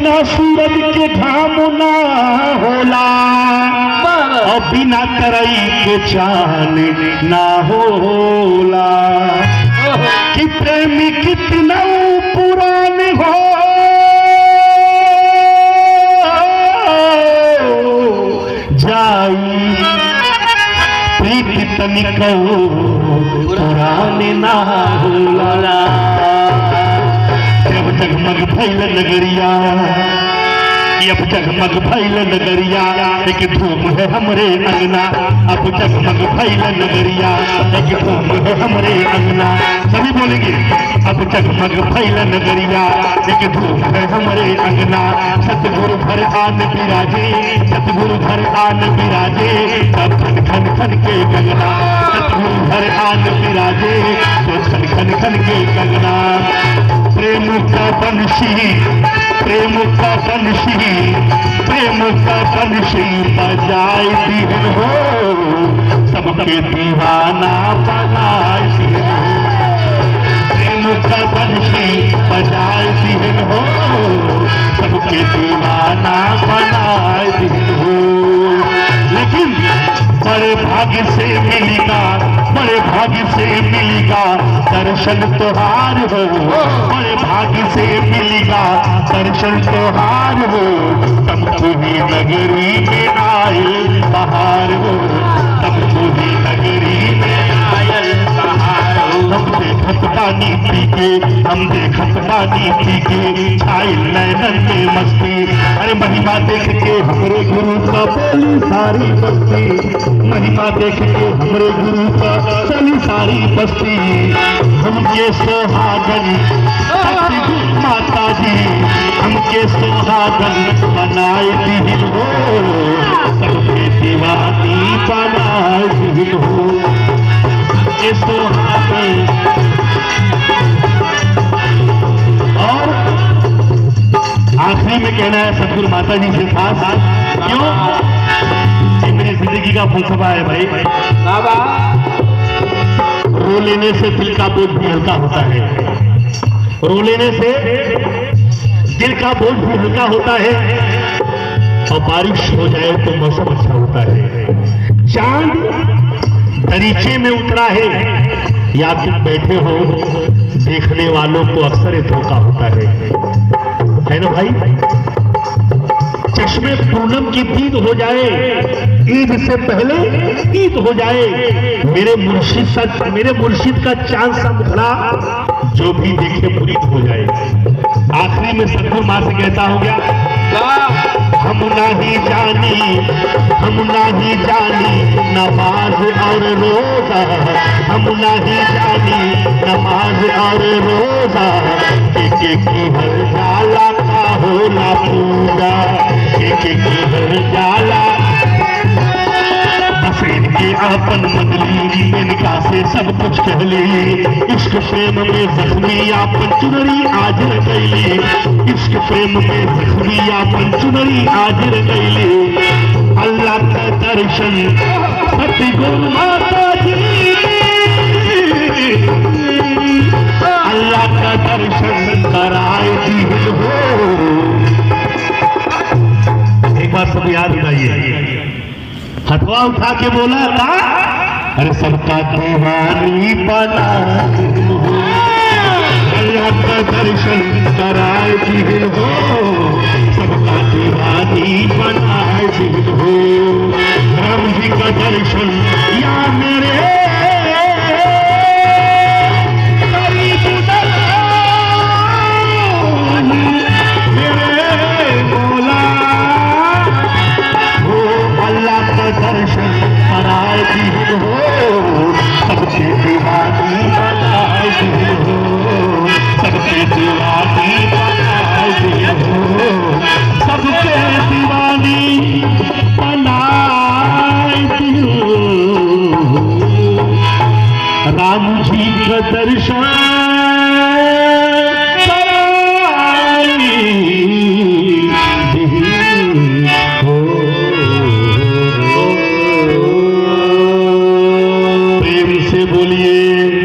बिना सूरज के घाम ना होला और बिना तरई के चांद ना होला कि प्रेमी कितना पुराने हो जाई प्रीति तनिक पुराने ना होला जब जगमग भइल नगरिया अब जगमग भइल नगरिया एक धूम है हमरे अंगना अब जगमग भइल नगरिया एक धूम है हमरे अंगना सभी बोलेंगे अब जगमग भइल नगरिया एक धूम है हमरे अंगना सतगुरु घर आन विराजे सतगुरु घर आन विराजे सब खन खन खन के कंगना सतगुरु घर आन विराजे तो खन खन खन के कंगना प्रेम का बंशी प्रेम का बंशी प्रेम का बंशी बजाए दिन हो सबके दीवाना बनाए दिन हो प्रेम का बंशी बजाए दिन हो सबके दीवाना बनाए दिन हो लेकिन बड़े भाग्य से मिलेगा बड़े भाग्य से मिलेगा दर्शन तोहार हो बड़े भाग्य से मिलेगा दर्शन तोहार हो तब तुम्ही नगरी में आए बहार हो तब तुम्ही नगरी में आए बहार हो हम देखत पानी पी के हम देखत पानी पी के छाई नैनन में मस्ती अरे महिमा देख के हमरे गुरु का बोली सारी बस्ती महिमा देख के हमरे गुरु का चली सारी बस्ती हमके सोहागन माता जी हमके सोहागन बनाए दिन हो सबके दीवानी बनाए दिन हो ये सोहागन और आखिरी में कहना है सतगुरु माता जी से साथ क्यों मेरी जिंदगी का फलसफा है भाई बाबा रो लेने से दिल का बोझ भी हल्का होता है रो लेने से दिल का बोझ भी हल्का होता है और बारिश हो जाए तो मौसम अच्छा होता है चांद दरीचे में उतरा है या तुम बैठे हो देखने वालों को अक्सर धोखा होता है ना भाई चश्मे पूनम की दीद हो जाए ईद से पहले ईद हो जाए मेरे मुर्शिद का चांद सा मुखड़ा जो भी देखे मुरीद हो जाए आखिरी में सतगुरु मां से कहता हूं क्या हम नहीं जानी नमाज और रोजा हम नहीं जानी नमाज और रोजा के हर जाला का होला पूरा के हर जाला इनके आपन मंगली इनका से सब कुछ कह ली इश्क प्रेम में जख्मी आपन चुनरी आज गईली इश्क प्रेम में जख्मी आपन चुनरी आज गईली अल्लाह का दर्शन सतगुरु माता जी अल्लाह का दर्शन कराए दिन हो एक बार सब याद बनाइए हथवा उठा के बोला था अरे सबका दीवानी बना अल्लाह का दर्शन कराए दिन हो सबका दीवानी बनाए दिन हो राम जी का दर्शन या मेरे दर्शन कराए दिन हो सबके दीवानी बनाए दिन हो सबके दीवानी बनाए दिन हो सबके दीवानी बनाए दिन राम जी का दर्शन